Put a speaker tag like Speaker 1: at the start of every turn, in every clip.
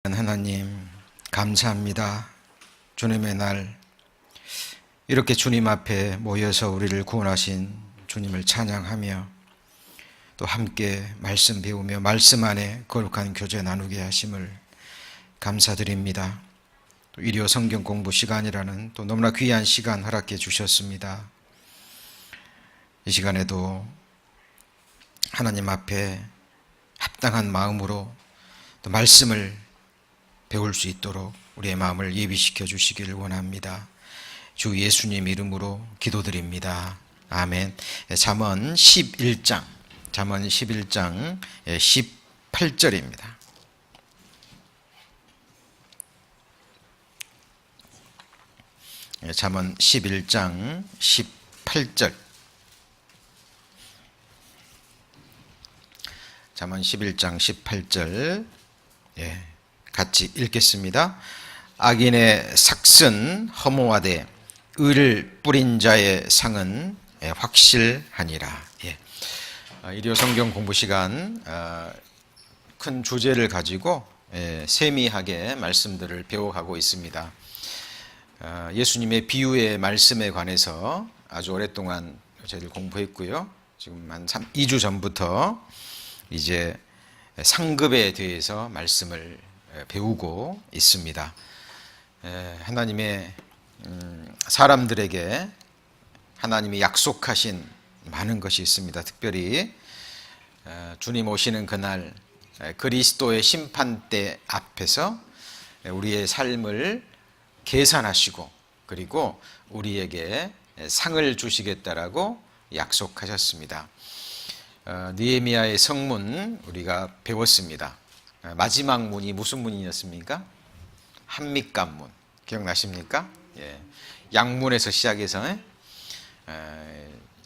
Speaker 1: 하나님 감사합니다. 주님의 날 이렇게 주님 앞에 모여서 우리를 구원하신 주님을 찬양하며 또 함께 말씀 배우며 말씀 안에 거룩한 교제 나누게 하심을 감사드립니다. 또 일요 성경 공부 시간이라는 또 너무나 귀한 시간 허락해 주셨습니다. 이 시간에도 하나님 앞에 합당한 마음으로 또 말씀을 배울 수 있도록 우리의 마음을 예비시켜 주시기를 원합니다. 주 예수님 이름으로 기도드립니다. 아멘. 잠언 11장 18절입니다. 잠언 11장 18절. 잠언 11장 18절. 같이 읽겠습니다. 악인의 삭은 허무하되 의를 뿌린 자의 상은 확실하니라. 일요 성경 공부 시간 큰 주제를 가지고 세미하게 말씀들을 배워가고 있습니다. 예수님의 비유의 말씀에 관해서 아주 오랫동안 저희들 공부했고요. 지금 한 2주 전부터 이제 상급에 대해서 말씀을 배우고 있습니다. 하나님의 사람들에게 하나님이 약속하신 많은 것이 있습니다. 특별히 주님 오시는 그날 그리스도의 심판대 앞에서 우리의 삶을 계산하시고 그리고 우리에게 상을 주시겠다라고 약속하셨습니다. 느헤미야의 성문 우리가 배웠습니다. 마지막 문이 무슨 문이었습니까? 한믹간문. 기억나십니까? 양문에서 시작해서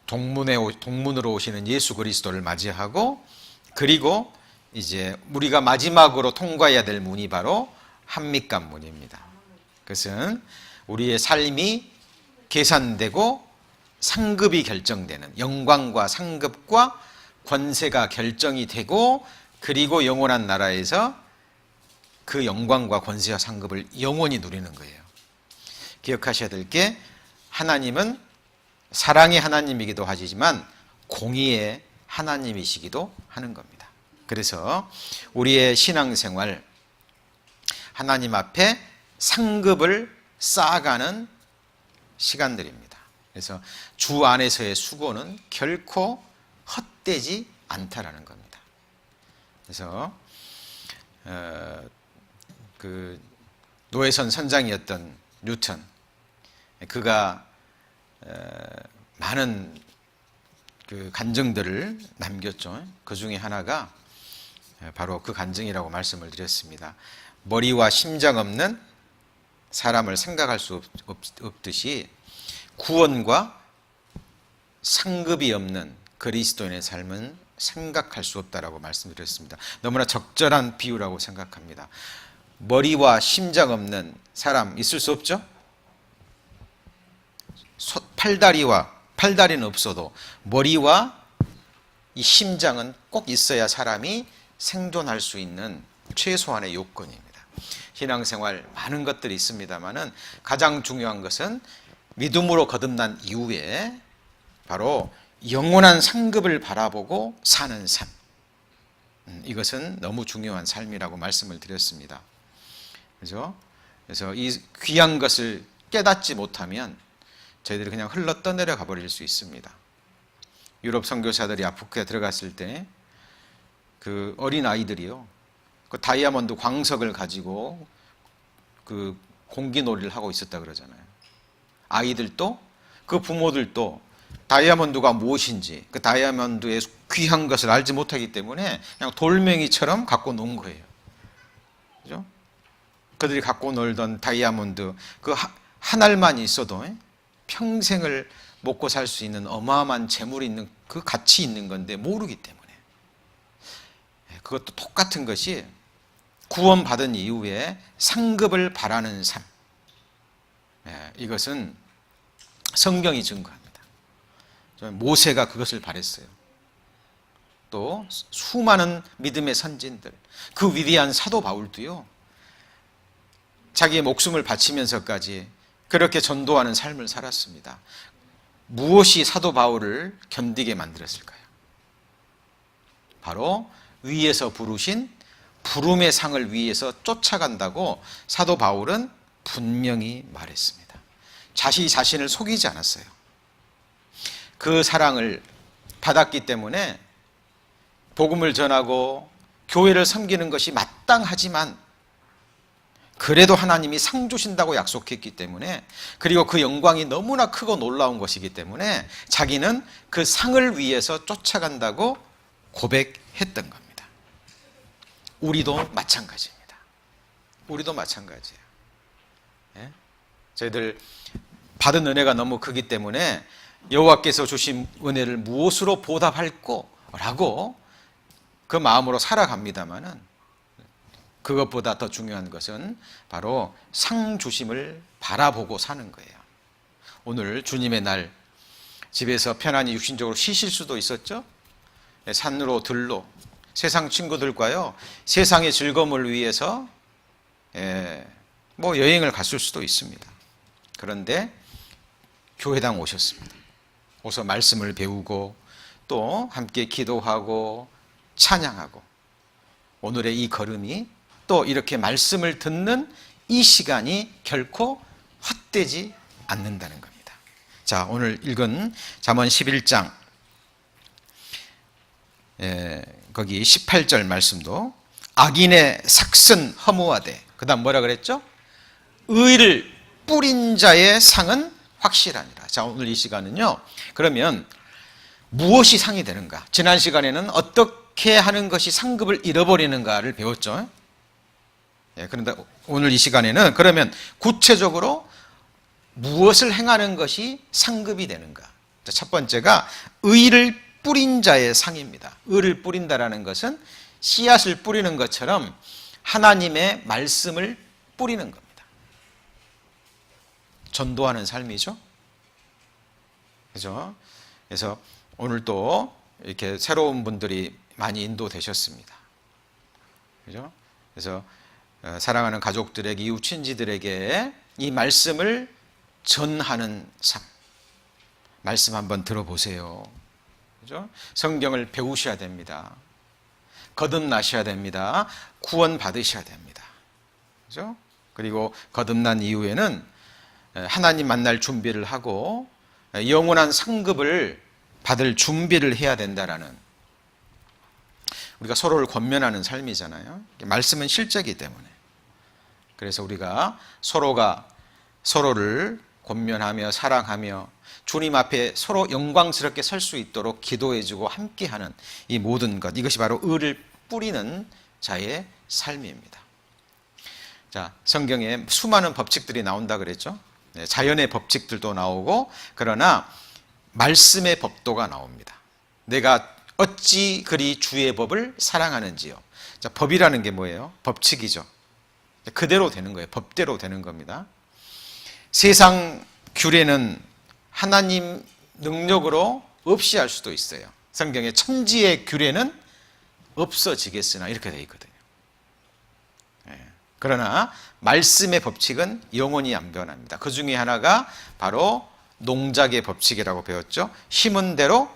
Speaker 1: 동문으로 오시는 예수 그리스도를 맞이하고 그리고 이제 우리가 마지막으로 통과해야 될 문이 바로 한믹간문입니다. 그것은 우리의 삶이 계산되고 상급이 결정되는 영광과 상급과 권세가 결정이 되고 그리고 영원한 나라에서 그 영광과 권세와 상급을 영원히 누리는 거예요. 기억하셔야 될 게 하나님은 사랑의 하나님이기도 하지만 공의의 하나님이시기도 하는 겁니다. 그래서 우리의 신앙생활 하나님 앞에 상급을 쌓아가는 시간들입니다. 그래서 주 안에서의 수고는 결코 헛되지 않다라는 겁니다. 그래서 그 노회선 선장이었던 뉴턴, 그가 많은 그 간증들을 남겼죠. 그 중에 하나가 바로 그 간증이라고 말씀을 드렸습니다. 머리와 심장 없는 사람을 생각할 수 없듯이 구원과 상급이 없는 그리스도인의 삶은 생각할 수 없다라고 말씀드렸습니다. 너무나 적절한 비유라고 생각합니다. 머리와 심장 없는 사람 있을 수 없죠? 팔다리는 없어도 머리와 이 심장은 꼭 있어야 사람이 생존할 수 있는 최소한의 요건입니다. 신앙생활 많은 것들이 있습니다만은 가장 중요한 것은 믿음으로 거듭난 이후에 바로 영원한 상급을 바라보고 사는 삶. 이것은 너무 중요한 삶이라고 말씀을 드렸습니다. 그래서 이 귀한 것을 깨닫지 못하면 저희들이 그냥 흘러 떠내려 가버릴 수 있습니다. 유럽 선교사들이 아프리카에 들어갔을 때 그 어린 아이들이요, 그 다이아몬드 광석을 가지고 그 공기놀이를 하고 있었다 그러잖아요. 아이들도 그 부모들도 다이아몬드가 무엇인지 그 다이아몬드의 귀한 것을 알지 못하기 때문에 그냥 돌멩이처럼 갖고 논 거예요. 그죠? 그들이 갖고 놀던 다이아몬드 그 한 알만 있어도 평생을 먹고 살 수 있는 어마어마한 재물이 있는 그 가치 있는 건데 모르기 때문에 그것도 똑같은 것이 구원받은 이후에 상급을 바라는 삶. 이것은 성경이 증거합니다. 모세가 그것을 바랬어요. 또 수많은 믿음의 선진들, 그 위대한 사도 바울도요, 자기의 목숨을 바치면서까지 그렇게 전도하는 삶을 살았습니다. 무엇이 사도 바울을 견디게 만들었을까요? 바로 위에서 부르신 부름의 상을 위해서 쫓아간다고 사도 바울은 분명히 말했습니다. 자신을 속이지 않았어요. 그 사랑을 받았기 때문에 복음을 전하고 교회를 섬기는 것이 마땅하지만 그래도 하나님이 상 주신다고 약속했기 때문에, 그리고 그 영광이 너무나 크고 놀라운 것이기 때문에 자기는 그 상을 위해서 쫓아간다고 고백했던 겁니다. 우리도 마찬가지입니다. 우리도 마찬가지예요. 예? 저희들 받은 은혜가 너무 크기 때문에 여호와께서 주신 은혜를 무엇으로 보답할꼬? 라고 그 마음으로 살아갑니다마는, 그것보다 더 중요한 것은 바로 상 주심을 바라보고 사는 거예요. 오늘 주님의 날, 집에서 편안히 육신적으로 쉬실 수도 있었죠. 산으로 들로 세상 친구들과요, 세상의 즐거움을 위해서 여행을 갔을 수도 있습니다. 그런데 교회당 오셨습니다. 오서 말씀을 배우고 또 함께 기도하고 찬양하고, 오늘의 이 걸음이 또 이렇게 말씀을 듣는 이 시간이 결코 헛되지 않는다는 겁니다. 자, 오늘 읽은 잠언 11장 거기 18절 말씀도 악인의 삭슨 허무하되, 그 다음 뭐라 그랬죠? 의를 뿌린 자의 상은 확실하니라. 자, 오늘 이 시간은요, 그러면 무엇이 상이 되는가? 지난 시간에는 어떻게 하는 것이 상급을 잃어버리는가를 배웠죠. 그런데 오늘 이 시간에는 그러면 구체적으로 무엇을 행하는 것이 상급이 되는가? 첫 번째가 의를 뿌린 자의 상입니다. 의를 뿌린다라는 것은 씨앗을 뿌리는 것처럼 하나님의 말씀을 뿌리는 겁니다. 전도하는 삶이죠. 그죠? 그래서 오늘 또 이렇게 새로운 분들이 많이 인도되셨습니다. 그죠? 그래서 사랑하는 가족들에게, 이웃 친지들에게 이 말씀을 전하는 삶. 말씀 한번 들어보세요. 그죠? 성경을 배우셔야 됩니다. 거듭나셔야 됩니다. 구원 받으셔야 됩니다. 그죠? 그리고 거듭난 이후에는 하나님 만날 준비를 하고 영원한 상급을 받을 준비를 해야 된다라는, 우리가 서로를 권면하는 삶이잖아요. 말씀은 실제이기 때문에. 그래서 우리가 서로가 서로를 권면하며 사랑하며 주님 앞에 서로 영광스럽게 설 수 있도록 기도해주고 함께하는 이 모든 것, 이것이 바로 의를 뿌리는 자의 삶입니다. 자, 성경에 수많은 법칙들이 나온다 그랬죠. 자연의 법칙들도 나오고, 그러나 말씀의 법도가 나옵니다. 내가 어찌 그리 주의 법을 사랑하는지요. 자, 법이라는 게 뭐예요? 법칙이죠. 그대로 되는 거예요. 법대로 되는 겁니다. 세상 규례는 하나님 능력으로 없이 할 수도 있어요. 성경에 천지의 규례는 없어지겠으나 이렇게 되어 있거든요. 그러나 말씀의 법칙은 영원히 안 변합니다. 그 중에 하나가 바로 농작의 법칙이라고 배웠죠. 심은 대로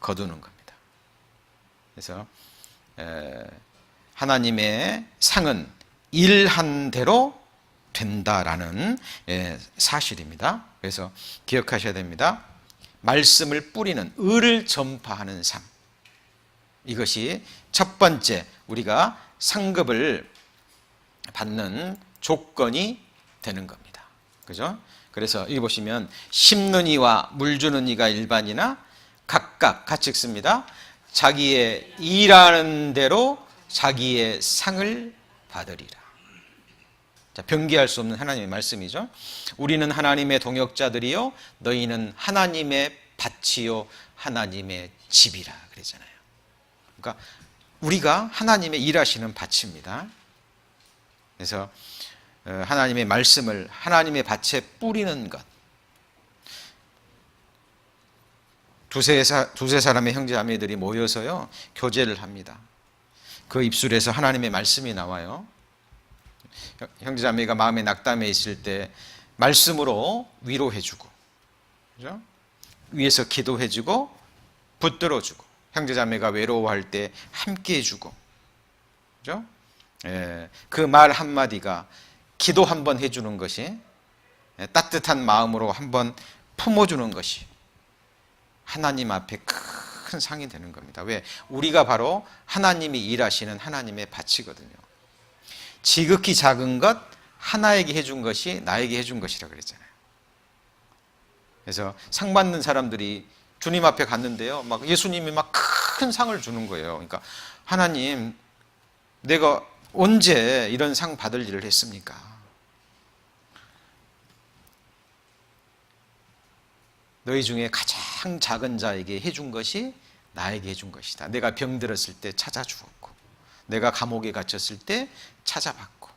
Speaker 1: 거두는 겁니다. 그래서 하나님의 상은 일한 대로 된다라는 사실입니다. 그래서 기억하셔야 됩니다. 말씀을 뿌리는, 의를 전파하는 삶, 이것이 첫 번째 우리가 상급을 받는 조건이 되는 겁니다. 그죠? 그래서 여기 보시면 심는 이와 물 주는 이가 일반이나 각각 같이 읽습니다. 자기의 일하는 대로 자기의 상을 받으리라. 자, 변기할 수 없는 하나님의 말씀이죠. 우리는 하나님의 동역자들이요 너희는 하나님의 밭이요 하나님의 집이라 그랬잖아요. 그러니까 우리가 하나님의 일하시는 밭입니다. 그래서 하나님의 말씀을 하나님의 밭에 뿌리는 것. 두세 사람의 형제자매들이 모여서요 교제를 합니다. 그 입술에서 하나님의 말씀이 나와요. 형제자매가 마음에 낙담해 있을 때 말씀으로 위로해주고, 그죠? 위에서 기도해주고 붙들어주고, 형제자매가 외로워할 때 함께해주고, 그죠? 그 말 한마디가 기도 한번 해주는 것이, 따뜻한 마음으로 한번 품어주는 것이 하나님 앞에 큰 상이 되는 겁니다. 왜? 우리가 바로 하나님이 일하시는 하나님의 밭이거든요. 지극히 작은 것 하나에게 해준 것이 나에게 해준 것이라 그랬잖아요. 그래서 상 받는 사람들이 주님 앞에 갔는데요, 막 예수님이 막 큰 상을 주는 거예요. 그러니까 하나님, 내가 언제 이런 상 받을 일을 했습니까? 너희 중에 가장 작은 자에게 해준 것이 나에게 해준 것이다. 내가 병들었을 때 찾아주었고, 내가 감옥에 갇혔을 때 찾아봤고.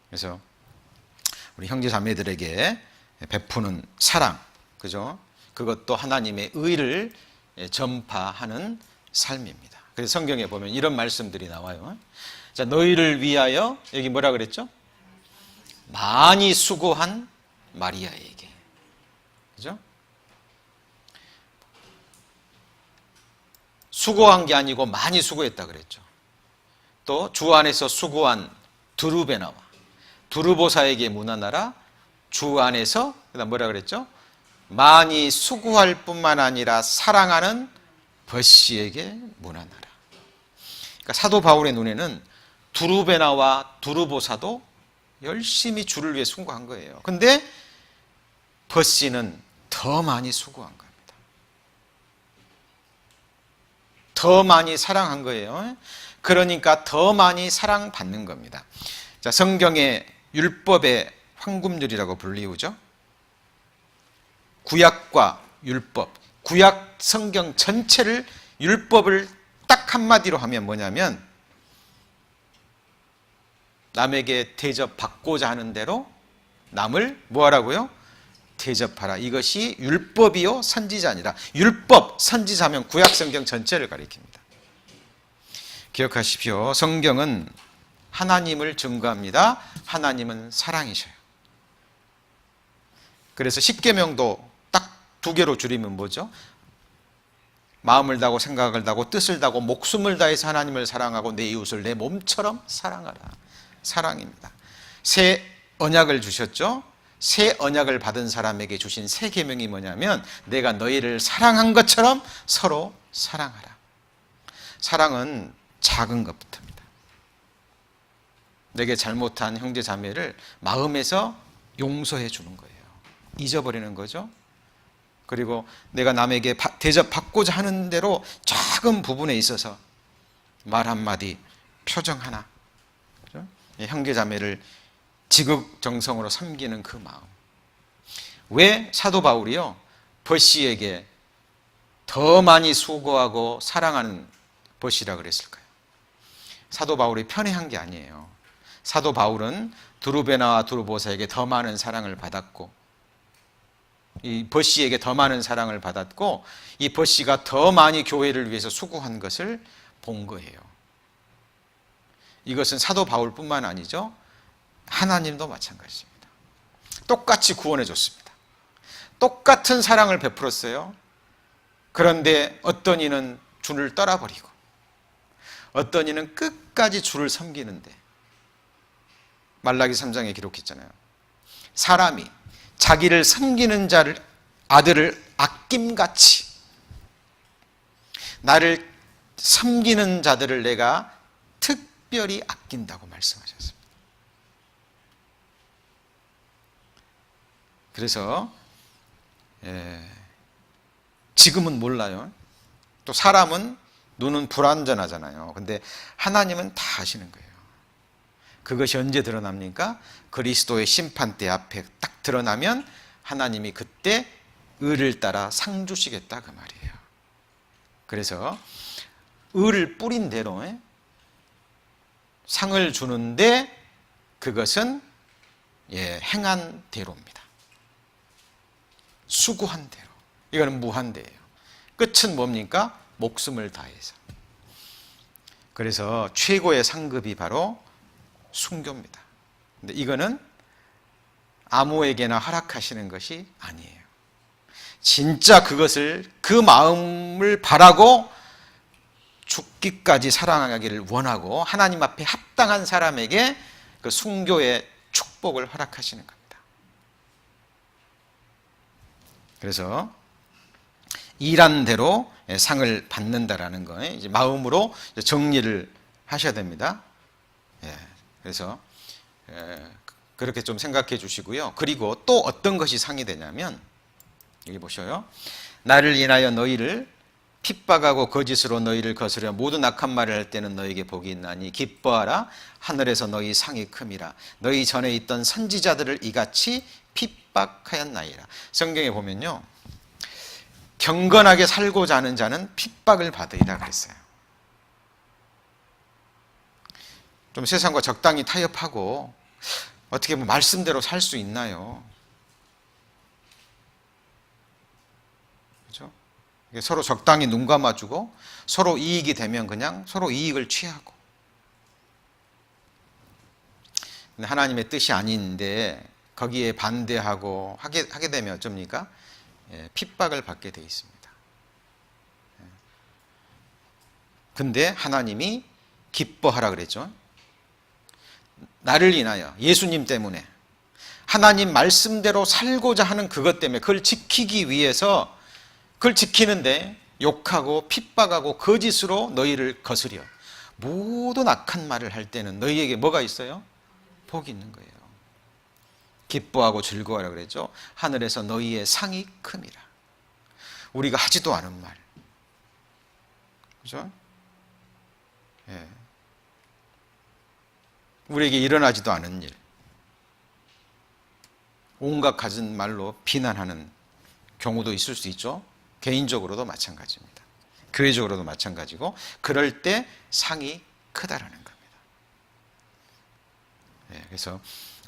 Speaker 1: 그래서 우리 형제 자매들에게 베푸는 사랑, 그죠? 그것도 하나님의 의를 전파하는 삶입니다. 그래서 성경에 보면 이런 말씀들이 나와요. 자, 너희를 위하여, 여기 뭐라 그랬죠? 많이 수고한 마리아에게. 그죠? 수고한 게 아니고 많이 수고했다 그랬죠. 또 주 안에서 수고한 두루베나와 두루보사에게 문안하라. 주 안에서, 그다음 뭐라 그랬죠? 많이 수고할 뿐만 아니라 사랑하는 버시에게 문안하라. 그러니까 사도 바울의 눈에는 두루베나와 두루보사도 열심히 주를 위해 수고한 거예요. 근데 버시는 더 많이 수고한 겁니다. 더 많이 사랑한 거예요. 그러니까 더 많이 사랑받는 겁니다. 자, 성경의 율법의 황금률이라고 불리우죠. 구약과 율법, 구약 성경 전체를, 율법을 딱 한마디로 하면 뭐냐면, 남에게 대접받고자 하는 대로 남을 뭐하라고요? 대접하라. 이것이 율법이요 선지자니라. 율법, 선지자면 구약 성경 전체를 가리킵니다. 기억하십시오. 성경은 하나님을 증거합니다. 하나님은 사랑이셔요. 그래서 십계명도 딱 두 개로 줄이면 뭐죠? 마음을 다하고 생각을 다하고 뜻을 다하고 목숨을 다해서 하나님을 사랑하고 내 이웃을 내 몸처럼 사랑하라. 사랑입니다. 새 언약을 주셨죠? 새 언약을 받은 사람에게 주신 새 계명이 뭐냐면, 내가 너희를 사랑한 것처럼 서로 사랑하라. 사랑은 작은 것부터입니다. 내게 잘못한 형제 자매를 마음에서 용서해 주는 거예요. 잊어버리는 거죠. 그리고 내가 남에게 대접받고자 하는 대로 작은 부분에 있어서 말 한마디, 표정 하나, 그렇죠? 형제 자매를 지극정성으로 섬기는 그 마음. 왜 사도 바울이요 버시에게 더 많이 수고하고 사랑하는 버시라 그랬을까요? 사도 바울이 편애한 게 아니에요. 사도 바울은 두루베나와 두루보사에게 더 많은 사랑을 받았고, 이 버시에게 더 많은 사랑을 받았고, 이 버시가 더 많이 교회를 위해서 수고한 것을 본 거예요. 이것은 사도 바울뿐만 아니죠, 하나님도 마찬가지입니다. 똑같이 구원해 줬습니다. 똑같은 사랑을 베풀었어요. 그런데 어떤 이는 주를 떠나버리고, 어떤 이는 끝까지 주를 섬기는데, 말라기 3장에 기록했잖아요. 사람이 자기를 섬기는 자를, 아들을 아낌같이 나를 섬기는 자들을 내가 특별히 아낀다고 말씀하셨습니다. 그래서 지금은 몰라요. 또 사람은 눈은 불완전하잖아요. 근데 하나님은 다 아시는 거예요. 그것이 언제 드러납니까? 그리스도의 심판대 앞에 딱 드러나면 하나님이 그때 의를 따라 상 주시겠다 그 말이에요. 그래서 의를 뿌린 대로 상을 주는데, 그것은 행한 대로입니다. 수고한 대로. 이거는 무한대예요. 끝은 뭡니까? 목숨을 다해서. 그래서 최고의 상급이 바로 순교입니다. 근데 이거는 아무에게나 허락하시는 것이 아니에요. 진짜 그것을, 그 마음을 바라고 죽기까지 사랑하기를 원하고 하나님 앞에 합당한 사람에게 그 순교의 축복을 허락하시는 겁니다. 그래서 일한 대로 상을 받는다라는 거에 이제 마음으로 정리를 하셔야 됩니다. 그래서 그렇게 좀 생각해 주시고요. 그리고 또 어떤 것이 상이 되냐면, 여기 보셔요. 나를 인하여 너희를 핍박하고 거짓으로 너희를 거스려 모든 악한 말을 할 때는 너희에게 복이 있나니 기뻐하라. 하늘에서 너희 상이 큼이라. 너희 전에 있던 선지자들을 이같이 핍박하였나이다. 성경에 보면요, 경건하게 살고자 하는 자는 핍박을 받으리라 그랬어요. 좀 세상과 적당히 타협하고 어떻게 뭐 말씀대로 살 수 있나요? 그렇죠? 서로 적당히 눈 감아주고 서로 이익이 되면 그냥 서로 이익을 취하고. 근데 하나님의 뜻이 아닌데 거기에 반대하고 하게 되면 어쩝니까? 핍박을 받게 되어 있습니다. 근데 하나님이 기뻐하라 그랬죠. 나를 인하여, 예수님 때문에, 하나님 말씀대로 살고자 하는 그것 때문에, 그걸 지키기 위해서, 그걸 지키는데 욕하고 핍박하고 거짓으로 너희를 거스려 모든 악한 말을 할 때는 너희에게 뭐가 있어요? 복이 있는 거예요. 기뻐하고 즐거워하라 그랬죠. 하늘에서 너희의 상이 큼이라. 우리가 하지도 않은 말, 그죠? 우리에게 일어나지도 않은 일, 온갖 가진 말로 비난하는 경우도 있을 수 있죠. 개인적으로도 마찬가지입니다. 교회적으로도 마찬가지고, 그럴 때 상이 크다라는 겁니다. 그래서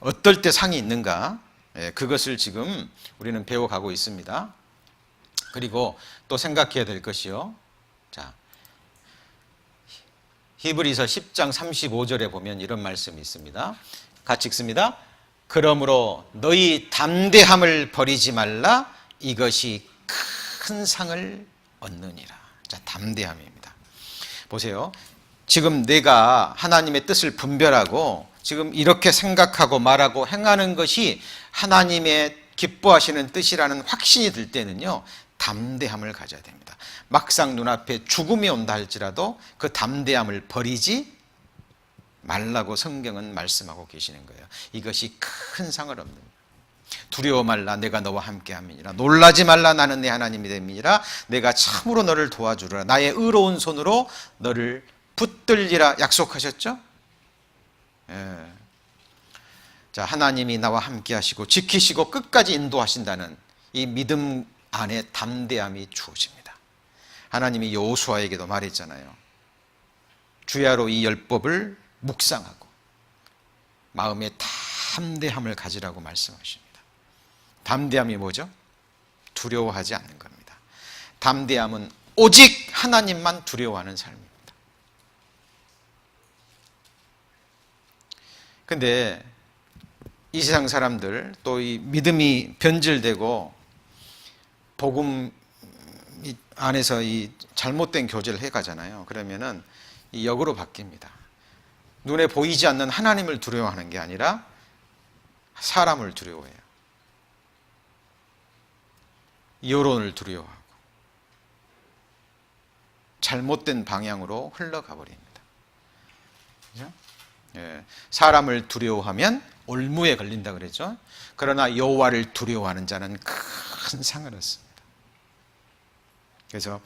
Speaker 1: 어떨 때 상이 있는가, 그것을 지금 우리는 배워가고 있습니다. 그리고 또 생각해야 될 것이요. 자, 히브리서 10장 35절에 보면 이런 말씀이 있습니다. 같이 읽습니다. 그러므로 너희 담대함을 버리지 말라. 이것이 큰 상을 얻느니라. 자, 담대함입니다. 보세요. 지금 내가 하나님의 뜻을 분별하고 지금 이렇게 생각하고 말하고 행하는 것이 하나님의 기뻐하시는 뜻이라는 확신이 들 때는요, 담대함을 가져야 됩니다. 막상 눈앞에 죽음이 온다 할지라도 그 담대함을 버리지 말라고 성경은 말씀하고 계시는 거예요. 이것이 큰 상을 얻느니라. 두려워 말라. 내가 너와 함께 함이니라. 놀라지 말라. 나는 내 하나님이 됨이니라. 내가 참으로 너를 도와주리라. 나의 의로운 손으로 너를 붙들리라 약속하셨죠? 자, 하나님이 나와 함께 하시고 지키시고 끝까지 인도하신다는 이 믿음 안에 담대함이 주어집니다. 하나님이 여호수아에게도 말했잖아요. 주야로 이 율법을 묵상하고 마음에 담대함을 가지라고 말씀하십니다. 담대함이 뭐죠? 두려워하지 않는 겁니다. 담대함은 오직 하나님만 두려워하는 삶입니다. 근데 이 세상 사람들, 또 이 믿음이 변질되고 복음 안에서 이 잘못된 교제를 해가잖아요. 그러면은 이 역으로 바뀝니다. 눈에 보이지 않는 하나님을 두려워하는 게 아니라 사람을 두려워해요. 여론을 두려워하고 잘못된 방향으로 흘러가 버립니다. 그죠? 사람을 두려워하면 올무에 걸린다 그랬죠. 그러나 여호와를 두려워하는 자는 큰 상을 얻습니다. 그래서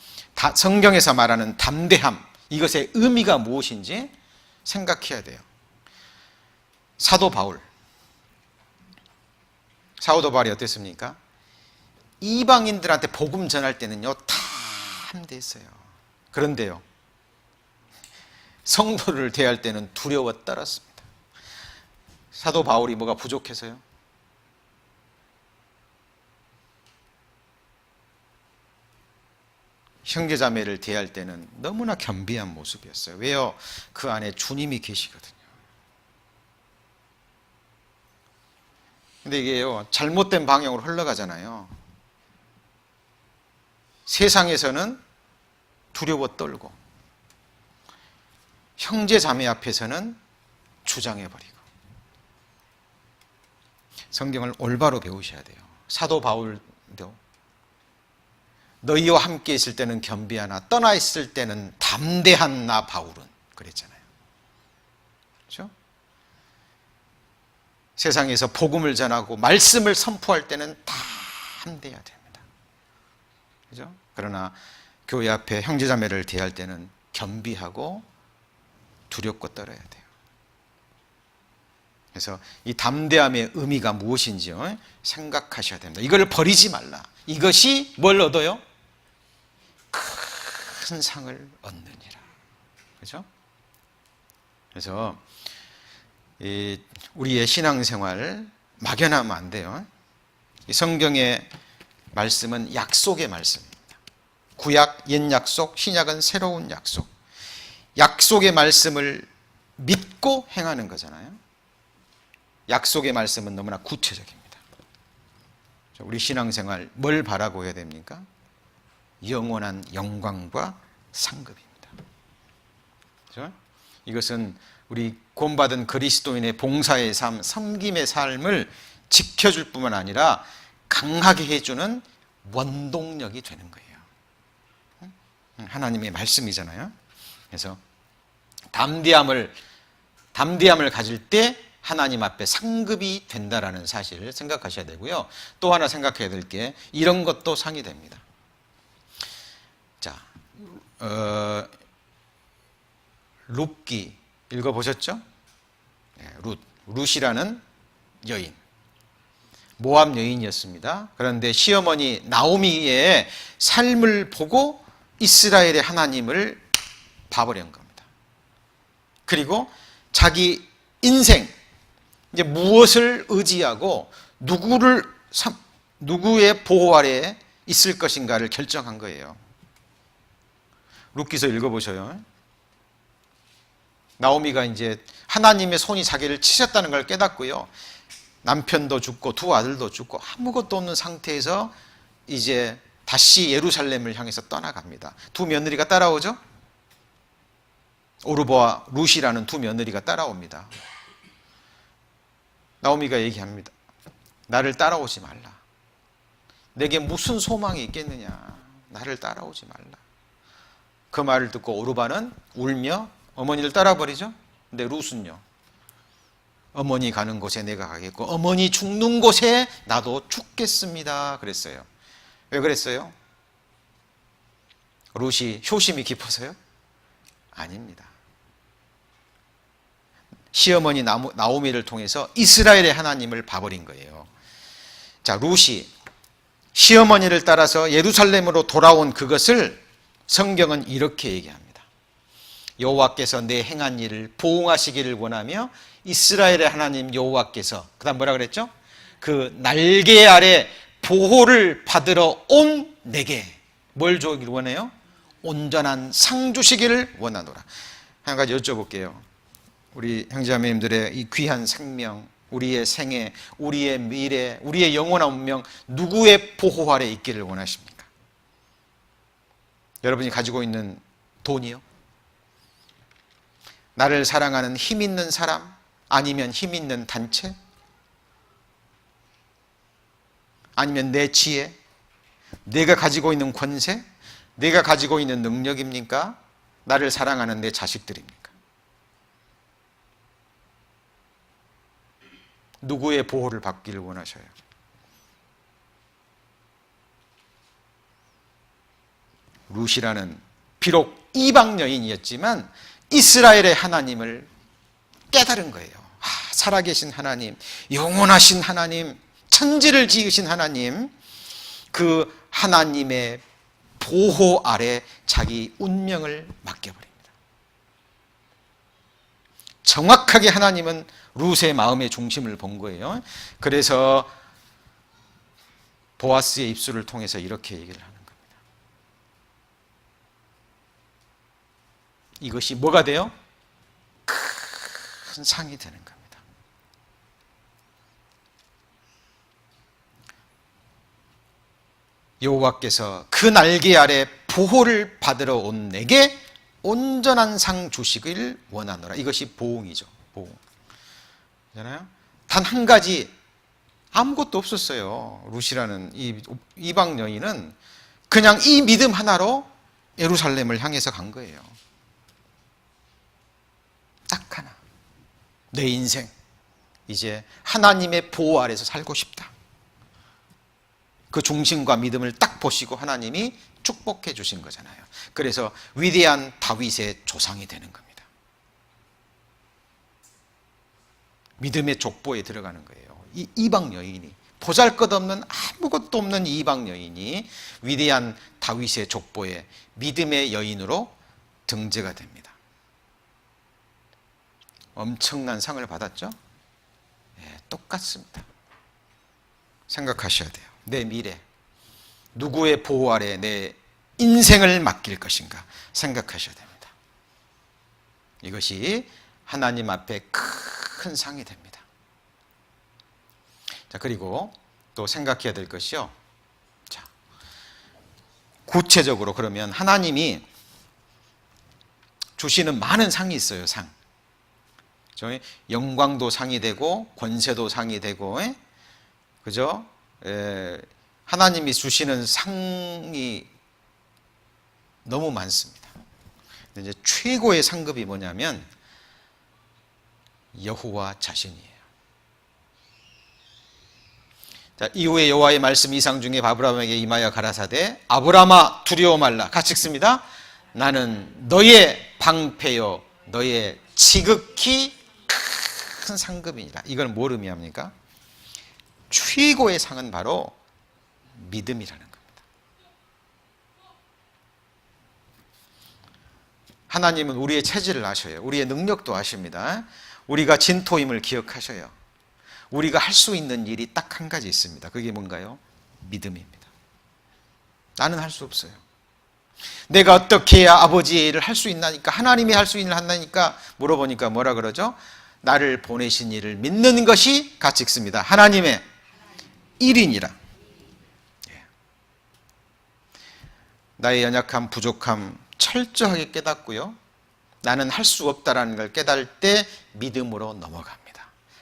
Speaker 1: 성경에서 말하는 담대함, 이것의 의미가 무엇인지 생각해야 돼요. 사도 바울이 어땠습니까? 이방인들한테 복음 전할 때는요, 담대했어요. 그런데요, 성도를 대할 때는 두려워 떨었습니다. 사도 바울이 뭐가 부족해서요? 형제자매를 대할 때는 너무나 겸비한 모습이었어요. 왜요? 그 안에 주님이 계시거든요. 근데 이게요, 잘못된 방향으로 흘러가잖아요. 세상에서는 두려워 떨고, 형제 자매 앞에서는 주장해버리고. 성경을 올바로 배우셔야 돼요. 사도 바울도 너희와 함께 있을 때는 겸비하나 떠나 있을 때는 담대한 나 바울은 그랬잖아요. 그렇죠? 세상에서 복음을 전하고 말씀을 선포할 때는 담대해야 됩니다. 그렇죠? 그러나 교회 앞에 형제자매를 대할 때는 겸비하고 두렵고 떨어야 돼요. 그래서 이 담대함의 의미가 무엇인지요, 생각하셔야 됩니다. 이걸 버리지 말라. 이것이 뭘 얻어요? 큰 상을 얻느니라. 그렇죠? 그래서 우리의 신앙생활 막연하면 안 돼요. 이 성경의 말씀은 약속의 말씀입니다. 구약, 옛 약속, 신약은 새로운 약속. 약속의 말씀을 믿고 행하는 거잖아요. 약속의 말씀은 너무나 구체적입니다. 우리 신앙생활 뭘 바라고 해야 됩니까? 영원한 영광과 상급입니다. 그렇죠? 이것은 우리 구원받은 그리스도인의 봉사의 삶, 섬김의 삶을 지켜줄 뿐만 아니라 강하게 해주는 원동력이 되는 거예요. 하나님의 말씀이잖아요. 그래서 담대함을 가질 때 하나님 앞에 상급이 된다라는 사실을 생각하셔야 되고요. 또 하나 생각해야 될 게 이런 것도 상이 됩니다. 자, 룻기 읽어보셨죠? 네, 룻이라는 여인, 모압 여인이었습니다. 그런데 시어머니 나오미의 삶을 보고 이스라엘의 하나님을 봐버린 겁니다. 그리고 자기 인생, 이제 무엇을 의지하고 누구의 보호 아래에 있을 것인가를 결정한 거예요. 룻기서 읽어보셔요. 나오미가 이제 하나님의 손이 자기를 치셨다는 걸 깨닫고요. 남편도 죽고 두 아들도 죽고 아무것도 없는 상태에서 이제 다시 예루살렘을 향해서 떠나갑니다. 두 며느리가 따라오죠. 오르보와 룻이라는 두 며느리가 따라옵니다. 나오미가 얘기합니다. 나를 따라오지 말라. 내게 무슨 소망이 있겠느냐. 나를 따라오지 말라. 그 말을 듣고 오르바는 울며 어머니를 따라버리죠. 근데 룻은요, 어머니 가는 곳에 내가 가겠고 어머니 죽는 곳에 나도 죽겠습니다 그랬어요. 왜 그랬어요? 룻이 효심이 깊어서요? 아닙니다. 시어머니 나오미를 통해서 이스라엘의 하나님을 봐버린 거예요. 자, 룻이 시어머니를 따라서 예루살렘으로 돌아온 그것을 성경은 이렇게 얘기합니다. 여호와께서 내 행한 일을 보응하시기를 원하며 이스라엘의 하나님 여호와께서, 그 다음 뭐라 그랬죠? 그 날개 아래 보호를 받으러 온 내게 뭘 주기를 원해요? 온전한 상 주시기를 원하노라. 한 가지 여쭤볼게요. 우리 형제자매님들의 이 귀한 생명, 우리의 생애, 우리의 미래, 우리의 영원한 운명 누구의 보호 아래 있기를 원하십니까? 여러분이 가지고 있는 돈이요? 나를 사랑하는 힘 있는 사람, 아니면 힘 있는 단체, 아니면 내 지혜, 내가 가지고 있는 권세, 내가 가지고 있는 능력입니까? 나를 사랑하는 내 자식들입니까? 누구의 보호를 받기를 원하셔요? 룻이라는 비록 이방 여인이었지만 이스라엘의 하나님을 깨달은 거예요. 살아계신 하나님, 영원하신 하나님, 천지를 지으신 하나님, 그 하나님의 보호 아래 자기 운명을 맡겨버립니다. 정확하게 하나님은 룻의 마음의 중심을 본 거예요. 그래서 보아스의 입술을 통해서 이렇게 얘기를 하는 겁니다. 이것이 뭐가 돼요? 큰 상이 되는 겁니다. 여호와께서 그 날개 아래 보호를 받으러 온 내게 온전한 상 주시길 원하노라. 이것이 보응이죠. 보응. 잖아요. 단 한 가지 아무것도 없었어요. 룻이라는 이 이방 여인은 그냥 이 믿음 하나로 예루살렘을 향해서 간 거예요. 딱 하나. 내 인생 이제 하나님의 보호 아래서 살고 싶다. 그 중심과 믿음을 딱 보시고 하나님이 축복해 주신 거잖아요. 그래서 위대한 다윗의 조상이 되는 겁니다. 믿음의 족보에 들어가는 거예요. 이 이방 여인이, 보잘것없는 아무것도 없는 이방 여인이 위대한 다윗의 족보에 믿음의 여인으로 등재가 됩니다. 엄청난 상을 받았죠? 네, 똑같습니다. 생각하셔야 돼요. 내 미래, 누구의 보호 아래 내 인생을 맡길 것인가 생각하셔야 됩니다. 이것이 하나님 앞에 큰 상이 됩니다. 자, 그리고 또 생각해야 될 것이요. 자, 구체적으로 그러면 하나님이 주시는 많은 상이 있어요. 상. 영광도 상이 되고 권세도 상이 되고, 그죠? 하나님이 주시는 상이 너무 많습니다. 근데 이제 최고의 상급이 뭐냐면 여호와 자신이에요. 자, 이후에 여호와의 말씀 이상 중에 아브라함에게 임하여 가라사대 아브라함아 두려워 말라. 같이 읽습니다. 나는 너의 방패요 너의 지극히 큰 상급이니라. 이걸 뭘 의미합니까? 최고의 상은 바로 믿음이라는 겁니다. 하나님은 우리의 체질을 아셔요. 우리의 능력도 아십니다. 우리가 진토임을 기억하셔요. 우리가 할 수 있는 일이 딱 한 가지 있습니다. 그게 뭔가요? 믿음입니다. 나는 할 수 없어요. 내가 어떻게 해야 아버지의 일을 할 수 있나니까, 하나님이 할 수 있는 일 한다니까 물어보니까 뭐라 그러죠? 나를 보내신 이를 믿는 것이, 같이 읽습니다. 하나님의 일이니라. 나의 연약함, 부족함 철저하게 깨닫고요. 나는 할 수 없다라는 걸 깨달을 때 믿음으로 넘어갑니다.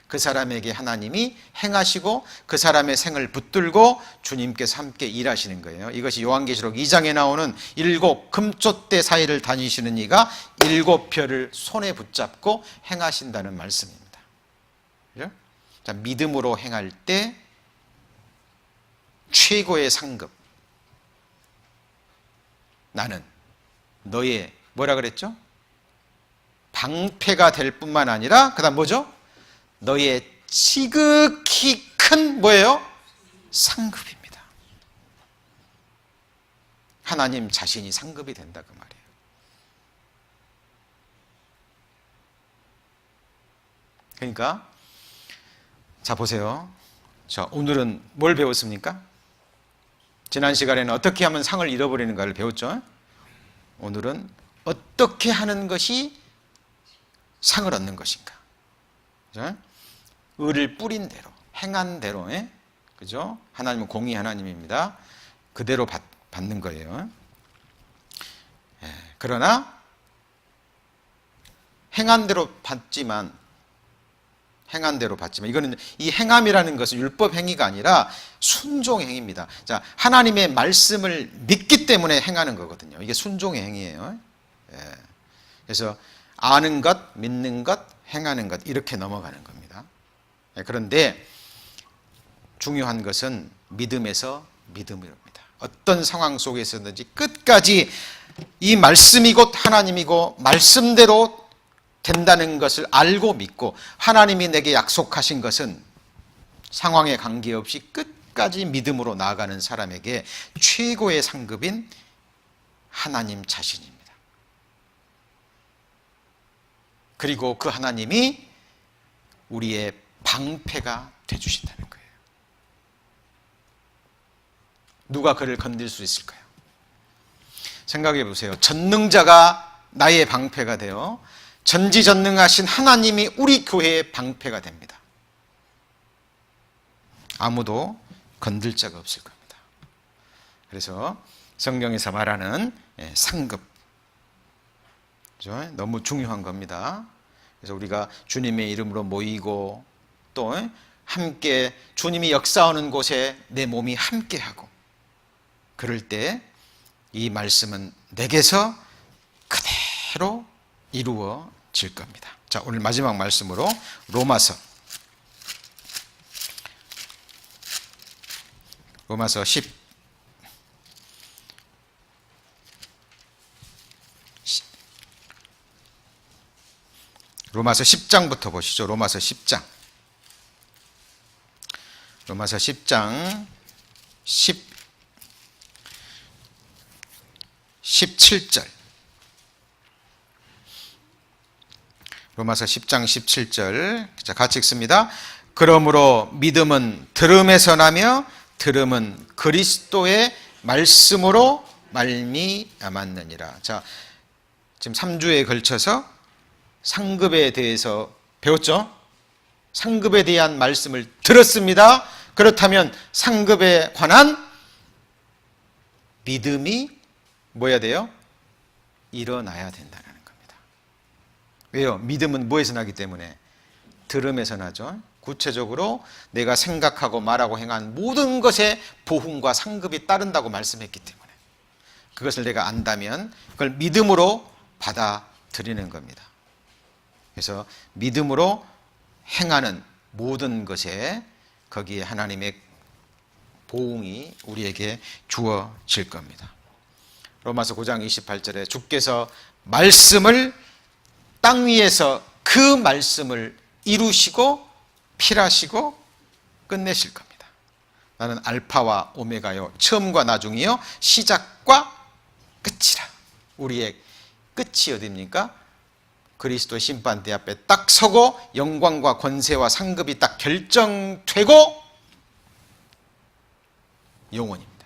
Speaker 1: 그 사람에게 하나님이 행하시고 그 사람의 생을 붙들고 주님께서 함께 일하시는 거예요. 이것이 요한계시록 2장에 나오는 7 금촛대 사이를 다니시는 이가 7 별을 손에 붙잡고 행하신다는 말씀입니다. 그죠? 자, 믿음으로 행할 때 최고의 상급, 나는 너의 뭐라 그랬죠? 방패가 될 뿐만 아니라 그 다음 뭐죠? 너의 지극히 큰 뭐예요? 상급입니다. 하나님 자신이 상급이 된다 그 말이에요. 그러니까 자 보세요. 자, 오늘은 뭘 배웠습니까? 지난 시간에는 어떻게 하면 상을 잃어버리는가를 배웠죠. 오늘은 어떻게 하는 것이 상을 얻는 것인가. 그죠? 의를 뿌린 대로, 행한 대로, 그죠? 하나님은 공의 하나님입니다. 그대로 받는 거예요. 그러나 행한 대로 받지만 이거는 이 행함이라는 것은 율법 행위가 아니라 순종 행위입니다. 자, 하나님의 말씀을 믿기 때문에 행하는 거거든요. 이게 순종의 행위예요. 그래서 아는 것, 믿는 것, 행하는 것 이렇게 넘어가는 겁니다. 그런데 중요한 것은 믿음에서 믿음입니다. 어떤 상황 속에서든지 끝까지 이 말씀이 곧 하나님이고 말씀대로 된다는 것을 알고 믿고 하나님이 내게 약속하신 것은 상황에 관계없이 끝까지 믿음으로 나아가는 사람에게 최고의 상급인 하나님 자신입니다. 그리고 그 하나님이 우리의 방패가 되주신다는 거예요. 누가 그를 건들 수 있을까요? 생각해 보세요. 전능자가 나의 방패가 되어 전지전능하신 하나님이 우리 교회의 방패가 됩니다. 아무도 건들 자가 없을 겁니다. 그래서 성경에서 말하는 상급, 그렇죠? 너무 중요한 겁니다. 그래서 우리가 주님의 이름으로 모이고 또 함께 주님이 역사하는 곳에 내 몸이 함께하고 그럴 때 이 말씀은 내게서 그대로 이루어질 겁니다. 자, 오늘 마지막 말씀으로 로마서 10장부터 보시죠. 로마서 10장 17절. 로마서 10장 17절. 자, 같이 읽습니다. 그러므로 믿음은 들음에서 나며 들음은 그리스도의 말씀으로 말미암았느니라. 자, 지금 3주에 걸쳐서 상급에 대해서 배웠죠? 상급에 대한 말씀을 들었습니다. 그렇다면 상급에 관한 믿음이 뭐야 돼요? 일어나야 된다는 겁니다. 왜요? 믿음은 뭐에서 나기 때문에? 들음에서 나죠. 구체적으로 내가 생각하고 말하고 행한 모든 것에 보훈과 상급이 따른다고 말씀했기 때문에 그것을 내가 안다면 그걸 믿음으로 받아들이는 겁니다. 그래서 믿음으로 행하는 모든 것에 거기에 하나님의 보응이 우리에게 주어질 겁니다. 로마서 9장 28절에 주께서 말씀을 땅 위에서 그 말씀을 이루시고 필하시고 끝내실 겁니다. 나는 알파와 오메가요, 처음과 나중이요, 시작과 끝이라. 우리의 끝이 어디입니까? 그리스도 심판대 앞에 딱 서고 영광과 권세와 상급이 딱 결정되고 영원입니다.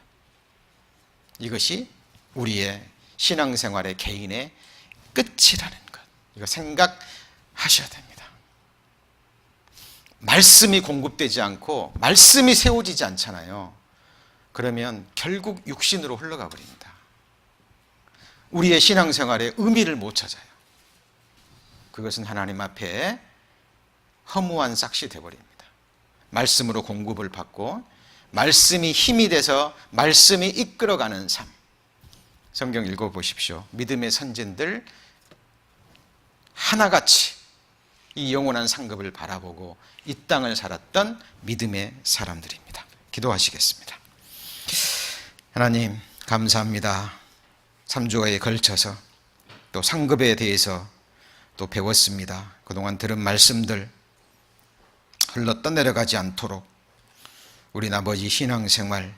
Speaker 1: 이것이 우리의 신앙생활의 개인의 끝이라는 것. 이거 생각하셔야 됩니다. 말씀이 공급되지 않고 말씀이 세워지지 않잖아요. 그러면 결국 육신으로 흘러가 버립니다. 우리의 신앙생활에 의미를 못 찾아요. 그것은 하나님 앞에 허무한 싹이 되어버립니다. 말씀으로 공급을 받고 말씀이 힘이 돼서 말씀이 이끌어가는 삶. 성경 읽어보십시오. 믿음의 선진들 하나같이 이 영원한 상급을 바라보고 이 땅을 살았던 믿음의 사람들입니다. 기도하시겠습니다. 하나님 감사합니다. 3주에 걸쳐서 또 상급에 대해서 또 배웠습니다. 그동안 들은 말씀들 흘러 떠내려가지 않도록 우리 아버지 신앙생활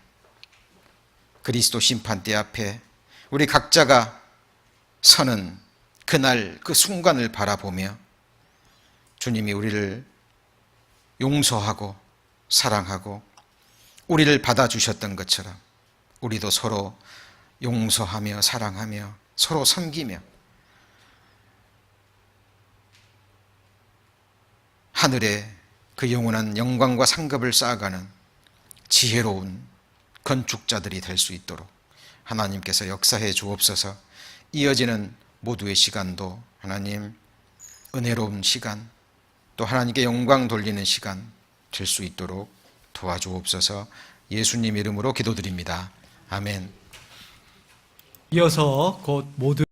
Speaker 1: 그리스도 심판대 앞에 우리 각자가 서는 그날 그 순간을 바라보며 주님이 우리를 용서하고 사랑하고 우리를 받아주셨던 것처럼 우리도 서로 용서하며 사랑하며 서로 섬기며 하늘에 그 영원한 영광과 상급을 쌓아가는 지혜로운 건축자들이 될 수 있도록 하나님께서 역사해 주옵소서. 이어지는 모두의 시간도 하나님 은혜로운 시간 또 하나님께 영광 돌리는 시간 될 수 있도록 도와주옵소서. 예수님 이름으로 기도드립니다. 아멘.
Speaker 2: 이어서 곧 모두